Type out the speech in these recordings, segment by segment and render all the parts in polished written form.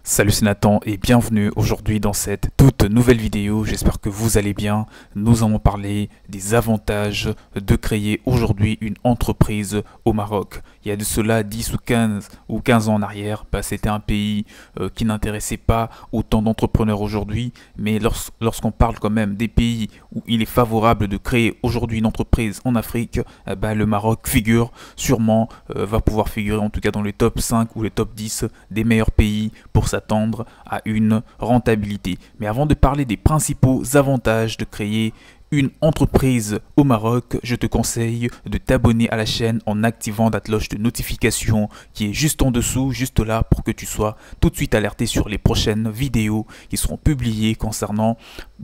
Salut, c'est Nathan et bienvenue aujourd'hui dans cette toute nouvelle vidéo. J'espère que vous allez bien. Nous allons parler des avantages de créer aujourd'hui une entreprise au Maroc. Il y a de cela 10 ou 15 ans en arrière, c'était un pays qui n'intéressait pas autant d'entrepreneurs aujourd'hui. Mais lorsqu'on parle quand même des pays où il est favorable de créer aujourd'hui une entreprise en Afrique, le Maroc va pouvoir figurer en tout cas dans les top 5 ou les top 10 des meilleurs pays pour s'attendre à une rentabilité. Mais avant de parler des principaux avantages de créer une entreprise au Maroc, je te conseille de t'abonner à la chaîne en activant la cloche de notification qui est juste en dessous, juste là, pour que tu sois tout de suite alerté sur les prochaines vidéos qui seront publiées concernant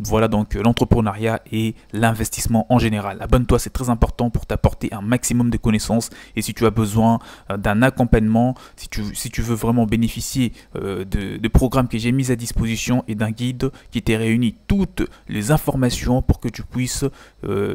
l'entrepreneuriat et l'investissement en général. Abonne-toi, c'est très important pour t'apporter un maximum de connaissances, et si tu as besoin d'un accompagnement, si tu veux vraiment bénéficier de programmes que j'ai mis à disposition et d'un guide qui t'a réuni toutes les informations pour que tu puisses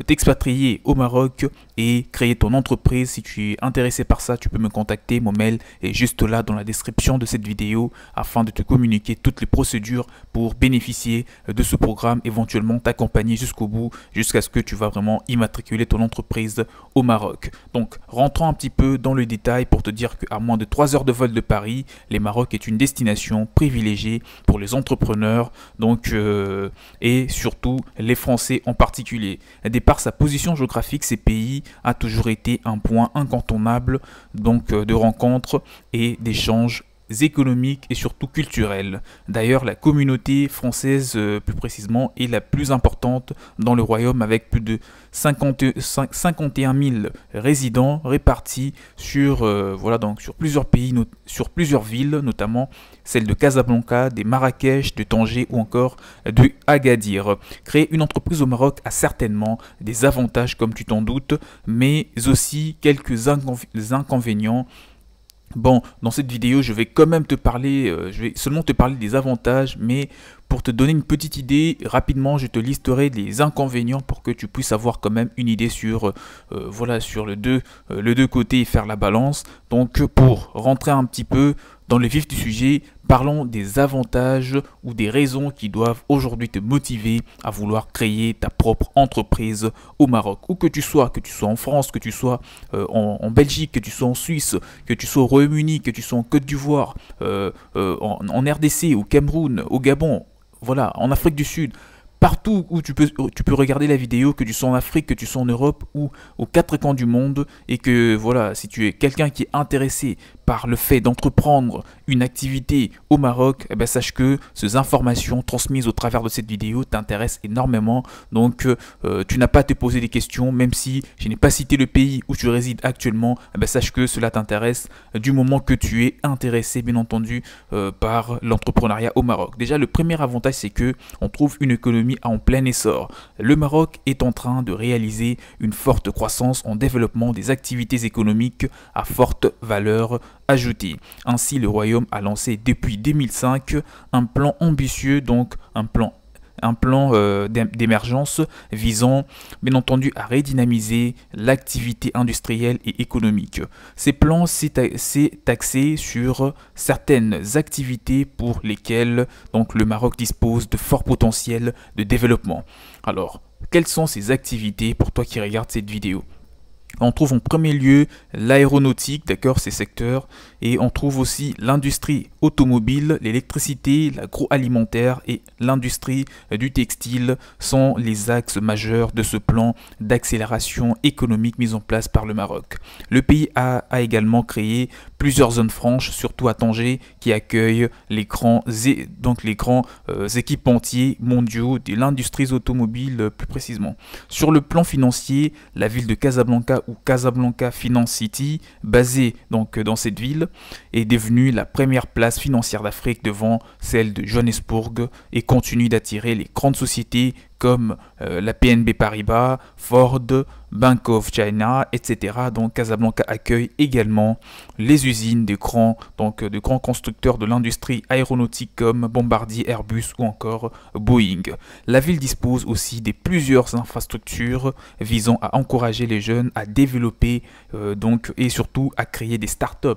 t'expatrier au Maroc et créer ton entreprise. Si tu es intéressé par ça, tu peux me contacter. Mon mail est juste là dans la description de cette vidéo afin de te communiquer toutes les procédures pour bénéficier de ce programme, éventuellement t'accompagner jusqu'au bout, jusqu'à ce que tu vas vraiment immatriculer ton entreprise au Maroc. Donc rentrons un petit peu dans le détail pour te dire qu'à moins de 3 heures de vol de Paris, le Maroc est une destination privilégiée pour les entrepreneurs, et surtout les Français en particulier. De par sa position géographique, ces pays a toujours été un point incontournable de rencontres et d'échanges économiques et surtout culturels. D'ailleurs, la communauté française, plus précisément, est la plus importante dans le royaume, avec plus de 51 000 résidents répartis sur plusieurs pays, sur plusieurs villes, notamment celles de Casablanca, de Marrakech, de Tanger ou encore de Agadir. Créer une entreprise au Maroc a certainement des avantages, comme tu t'en doutes, mais aussi quelques inconvénients. Bon, dans cette vidéo, je vais quand même je vais seulement te parler des avantages, mais pour te donner une petite idée, rapidement, je te listerai les inconvénients pour que tu puisses avoir quand même une idée sur le deux côtés et faire la balance. Donc, pour rentrer un petit peu dans le vif du sujet, parlons des avantages ou des raisons qui doivent aujourd'hui te motiver à vouloir créer ta propre entreprise au Maroc. Où que tu sois en France, que tu sois en Belgique, que tu sois en Suisse, que tu sois au Royaume-Uni, que tu sois en Côte d'Ivoire, en RDC, au Cameroun, au Gabon, en Afrique du Sud. Partout où tu peux regarder la vidéo, que tu sois en Afrique, que tu sois en Europe ou aux quatre coins du monde, et que si tu es quelqu'un qui est intéressé par le fait d'entreprendre une activité au Maroc, sache que ces informations transmises au travers de cette vidéo t'intéressent énormément. Donc tu n'as pas à te poser des questions, même si je n'ai pas cité le pays où tu résides actuellement, sache que cela t'intéresse du moment que tu es intéressé, bien entendu, par l'entrepreneuriat au Maroc. Déjà, le premier avantage, c'est que on trouve une économie en plein essor. Le Maroc est en train de réaliser une forte croissance en développement des activités économiques à forte valeur ajoutée. Ainsi, le royaume a lancé depuis 2005 un plan ambitieux, un plan d'émergence visant bien entendu à redynamiser l'activité industrielle et économique. Ces plans s'est axé sur certaines activités pour lesquelles le Maroc dispose de forts potentiels de développement. Alors, quelles sont ces activités pour toi qui regardes cette vidéo? On trouve en premier lieu l'aéronautique, ces secteurs, et on trouve aussi l'industrie automobile, l'électricité, l'agroalimentaire et l'industrie du textile sont les axes majeurs de ce plan d'accélération économique mis en place par le Maroc. Le pays a également créé plusieurs zones franches, surtout à Tanger, qui accueillent les grands équipementiers mondiaux de l'industrie automobile plus précisément. Sur le plan financier, la ville de Casablanca ou Casablanca Finance City, basée dans cette ville, est devenue la première place financière d'Afrique devant celle de Johannesburg et continue d'attirer les grandes sociétés comme la PNB Paribas, Ford, Bank of China, etc. Donc Casablanca accueille également les usines de grands constructeurs de l'industrie aéronautique comme Bombardier, Airbus ou encore Boeing. La ville dispose aussi de plusieurs infrastructures visant à encourager les jeunes à développer et surtout à créer des startups,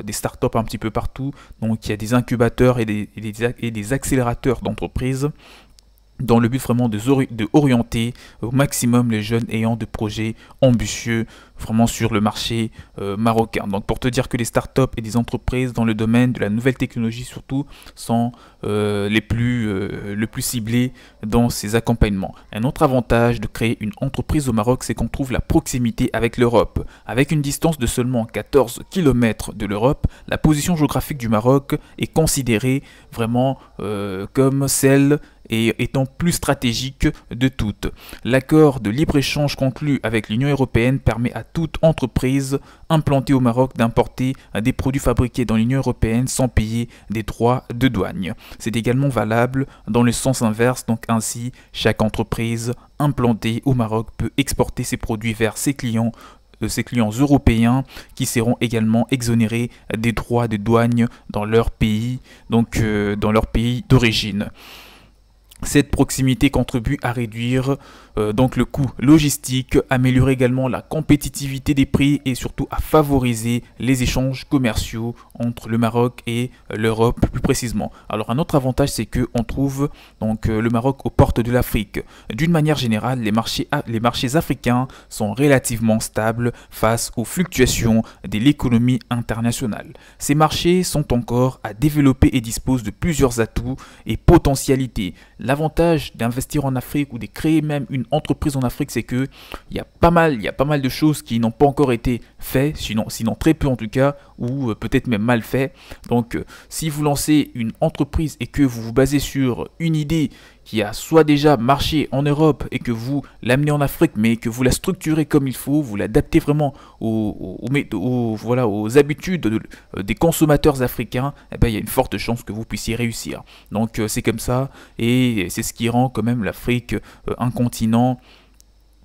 des startups un petit peu partout. Donc il y a des incubateurs et des accélérateurs d'entreprises dans le but vraiment de orienter au maximum les jeunes ayant de projets ambitieux vraiment sur le marché marocain. Donc pour te dire que les startups et des entreprises dans le domaine de la nouvelle technologie surtout sont le plus ciblés dans ces accompagnements. Un autre avantage de créer une entreprise au Maroc, c'est qu'on trouve la proximité avec l'Europe. Avec une distance de seulement 14 km de l'Europe, la position géographique du Maroc est considérée vraiment comme celle et étant plus stratégique de toutes. L'accord de libre-échange conclu avec l'Union européenne permet à toute entreprise implantée au Maroc d'importer des produits fabriqués dans l'Union européenne sans payer des droits de douane. C'est également valable dans le sens inverse, donc ainsi chaque entreprise implantée au Maroc peut exporter ses produits vers ses clients européens qui seront également exonérés des droits de douane dans leur pays, dans leur pays d'origine. Cette proximité contribue à réduire donc le coût logistique, améliorer également la compétitivité des prix et surtout à favoriser les échanges commerciaux entre le Maroc et l'Europe plus précisément. Alors un autre avantage, c'est que on trouve donc le Maroc aux portes de l'Afrique. D'une manière générale, les marchés africains sont relativement stables face aux fluctuations de l'économie internationale. Ces marchés sont encore à développer et disposent de plusieurs atouts et potentialités. L'avantage d'investir en Afrique ou de créer même une entreprise en Afrique, c'est que il y a pas mal de choses qui n'ont pas encore été faites, sinon très peu en tout cas, ou peut-être même mal fait. Donc si vous lancez une entreprise et que vous vous basez sur une idée qui a soit déjà marché en Europe et que vous l'amenez en Afrique, mais que vous la structurez comme il faut, vous l'adaptez vraiment aux habitudes des consommateurs africains, eh ben, il y a une forte chance que vous puissiez réussir. Donc c'est comme ça, et c'est ce qui rend quand même l'Afrique un continent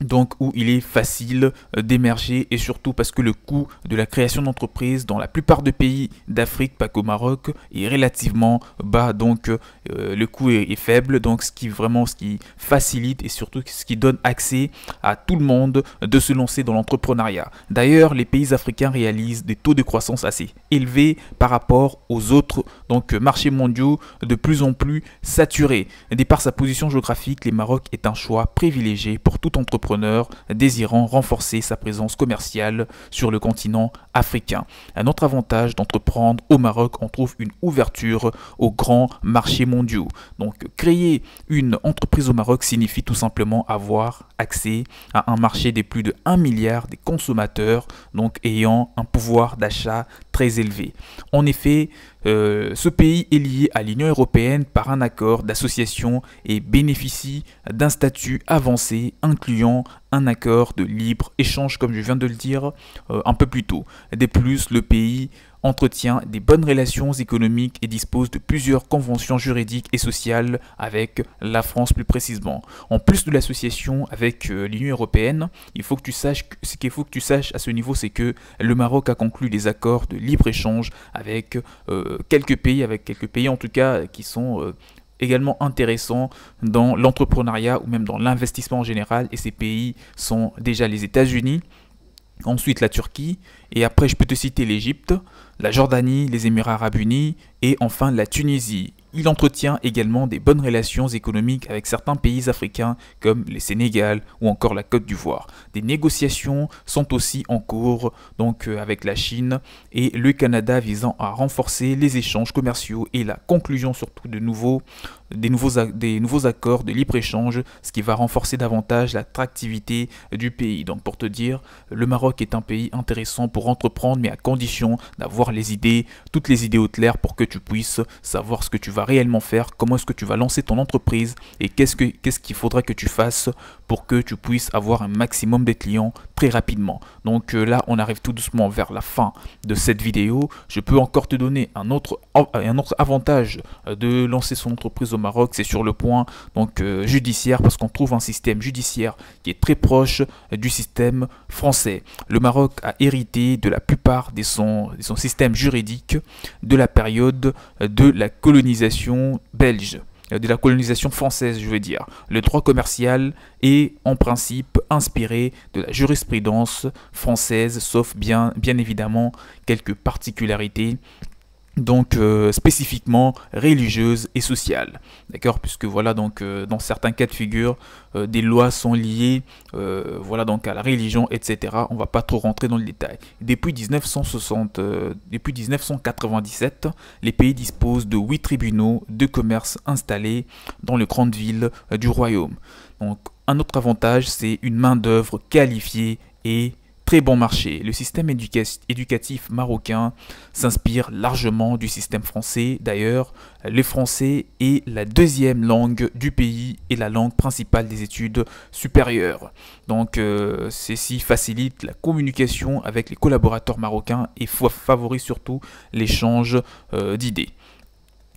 donc où il est facile d'émerger, et surtout parce que le coût de la création d'entreprise dans la plupart des pays d'Afrique, pas qu'au Maroc, est relativement bas. Donc le coût est faible, donc ce qui facilite et surtout ce qui donne accès à tout le monde de se lancer dans l'entrepreneuriat. D'ailleurs, les pays africains réalisent des taux de croissance assez élevés par rapport aux autres marchés mondiaux de plus en plus saturés. De par sa position géographique, le Maroc est un choix privilégié pour tout entrepreneur désirant renforcer sa présence commerciale sur le continent africain. Un autre avantage d'entreprendre au Maroc, on trouve une ouverture aux grands marchés mondiaux. Donc créer une entreprise au Maroc signifie tout simplement avoir accès à un marché de plus de 1 milliard de consommateurs, donc ayant un pouvoir d'achat très élevé. En effet, ce pays est lié à l'Union européenne par un accord d'association et bénéficie d'un statut avancé incluant un accord de libre-échange, comme je viens de le dire un peu plus tôt. De plus, le pays entretient des bonnes relations économiques et dispose de plusieurs conventions juridiques et sociales avec la France plus précisément. En plus de l'association avec l'Union européenne, ce qu'il faut que tu saches à ce niveau, c'est que le Maroc a conclu des accords de libre-échange avec quelques pays en tout cas qui sont également intéressants dans l'entrepreneuriat ou même dans l'investissement en général, et ces pays sont déjà les États-Unis, ensuite la Turquie, et après je peux te citer l'Égypte, la Jordanie, les Émirats arabes unis et enfin la Tunisie. Il entretient également des bonnes relations économiques avec certains pays africains comme le Sénégal ou encore la Côte d'Ivoire. Des négociations sont aussi en cours avec la Chine et le Canada visant à renforcer les échanges commerciaux et la conclusion surtout des nouveaux accords de libre-échange, ce qui va renforcer davantage l'attractivité du pays. Donc pour te dire, le Maroc est un pays intéressant pour entreprendre, mais à condition d'avoir toutes les idées au clair pour que tu puisses savoir ce que tu vas vas réellement faire, comment est-ce que tu vas lancer ton entreprise et qu'est-ce qu'il faudrait que tu fasses pour que tu puisses avoir un maximum de clients très rapidement. Donc là, on arrive tout doucement vers la fin de cette vidéo. Je peux encore te donner un autre avantage de lancer son entreprise au Maroc, c'est sur le point donc judiciaire, parce qu'on trouve un système judiciaire qui est très proche du système français. Le Maroc a hérité de la plupart de son système juridique de la période de la colonisation belge, de la colonisation française, je veux dire. Le droit commercial est en principe inspiré de la jurisprudence française, sauf bien évidemment quelques particularités, donc spécifiquement religieuse et sociale, d'accord, puisque voilà, donc dans certains cas de figure des lois sont liées voilà, donc à la religion, etc. On va pas trop rentrer dans le détail. Depuis 1997, les pays disposent de 8 tribunaux de commerce installés dans les grandes villes du royaume. Donc un autre avantage, c'est une main-d'œuvre qualifiée et très bon marché. Le système éducatif marocain s'inspire largement du système français. D'ailleurs, le français est la deuxième langue du pays et la langue principale des études supérieures. Donc, ceci facilite la communication avec les collaborateurs marocains et favorise surtout l'échange d'idées.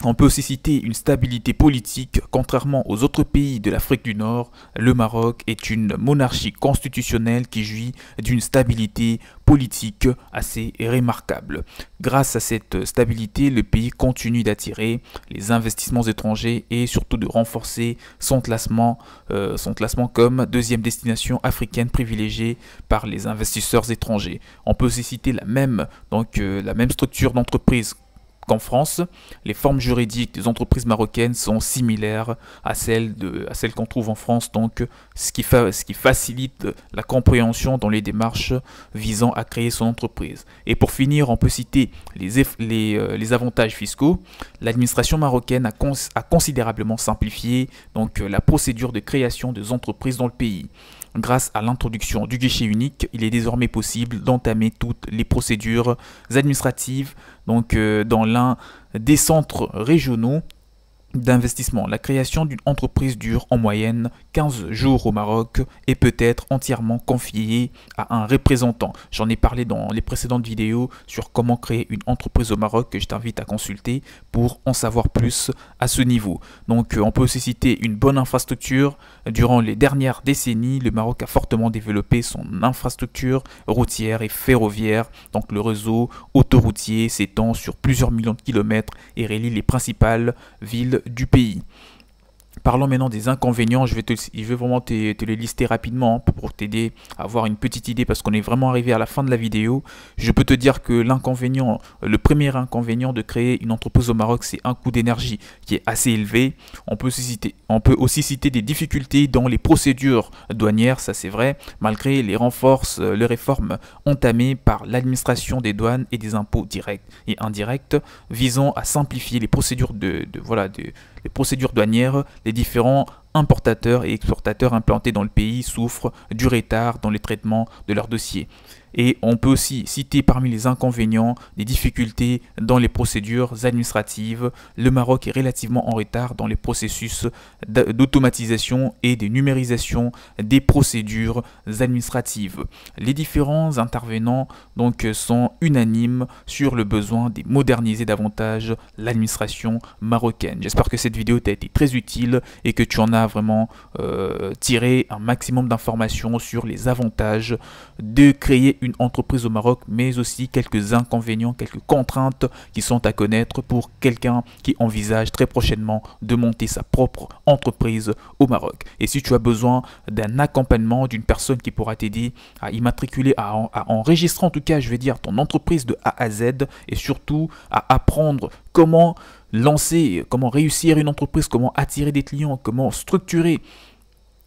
On peut aussi citer une stabilité politique. Contrairement aux autres pays de l'Afrique du Nord, le Maroc est une monarchie constitutionnelle qui jouit d'une stabilité politique assez remarquable. Grâce à cette stabilité, le pays continue d'attirer les investissements étrangers et surtout de renforcer son classement comme deuxième destination africaine privilégiée par les investisseurs étrangers. On peut aussi citer la même structure d'entreprise qu'en France. Les formes juridiques des entreprises marocaines sont similaires à celles qu'on trouve en France, donc ce qui facilite la compréhension dans les démarches visant à créer son entreprise. Et pour finir, on peut citer les avantages fiscaux. L'administration marocaine a considérablement simplifié donc la procédure de création des entreprises dans le pays. Grâce à l'introduction du guichet unique, il est désormais possible d'entamer toutes les procédures administratives donc dans l'un des centres régionaux d'investissement. La création d'une entreprise dure en moyenne 15 jours au Maroc et peut être entièrement confiée à un représentant. J'en ai parlé dans les précédentes vidéos sur comment créer une entreprise au Maroc que je t'invite à consulter pour en savoir plus à ce niveau. Donc on peut aussi citer une bonne infrastructure. Durant les dernières décennies, le Maroc a fortement développé son infrastructure routière et ferroviaire. Donc le réseau autoroutier s'étend sur plusieurs millions de kilomètres et relie les principales villes du pays. Parlons maintenant des inconvénients. Je vais vraiment te les lister rapidement pour t'aider à avoir une petite idée, parce qu'on est vraiment arrivé à la fin de la vidéo. Je peux te dire que le premier inconvénient de créer une entreprise au Maroc, c'est un coût d'énergie qui est assez élevé. On peut aussi citer des difficultés dans les procédures douanières, ça c'est vrai, malgré les réformes entamées par l'administration des douanes et des impôts directs et indirects visant à simplifier les procédures les procédures douanières. Les différents importateurs et exportateurs implantés dans le pays souffrent du retard dans les traitements de leurs dossiers. Et on peut aussi citer parmi les inconvénients des difficultés dans les procédures administratives. Le Maroc est relativement en retard dans les processus d'automatisation et de numérisation des procédures administratives. Les différents intervenants donc sont unanimes sur le besoin de moderniser davantage l'administration marocaine. J'espère que cette vidéo t'a été très utile et que tu en as vraiment tiré un maximum d'informations sur les avantages de créer une entreprise au Maroc, mais aussi quelques inconvénients, quelques contraintes qui sont à connaître pour quelqu'un qui envisage très prochainement de monter sa propre entreprise au Maroc. Et si tu as besoin d'un accompagnement, d'une personne qui pourra t'aider à immatriculer, à enregistrer en tout cas, je vais dire, ton entreprise de A à Z, et surtout à apprendre comment lancer, comment réussir une entreprise, comment attirer des clients, comment structurer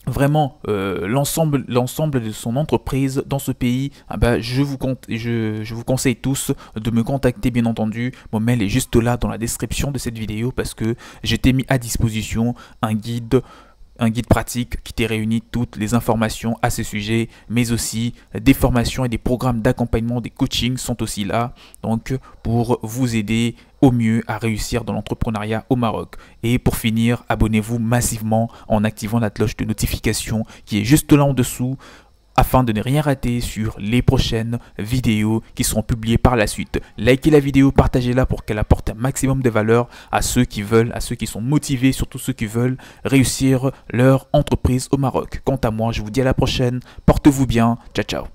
vraiment l'ensemble de son entreprise dans ce pays, je vous conseille tous de me contacter, bien entendu. Mon mail est juste là dans la description de cette vidéo, parce que j'ai mis à disposition un guide un guide pratique qui te réunit toutes les informations à ce sujet, mais aussi des formations et des programmes d'accompagnement, des coachings sont aussi là, donc pour vous aider au mieux à réussir dans l'entrepreneuriat au Maroc. Et pour finir, abonnez-vous massivement en activant la cloche de notification qui est juste là en dessous, afin de ne rien rater sur les prochaines vidéos qui seront publiées par la suite. Likez la vidéo, partagez-la pour qu'elle apporte un maximum de valeur à ceux qui veulent, à ceux qui sont motivés, surtout ceux qui veulent réussir leur entreprise au Maroc. Quant à moi, je vous dis à la prochaine, portez-vous bien, ciao ciao.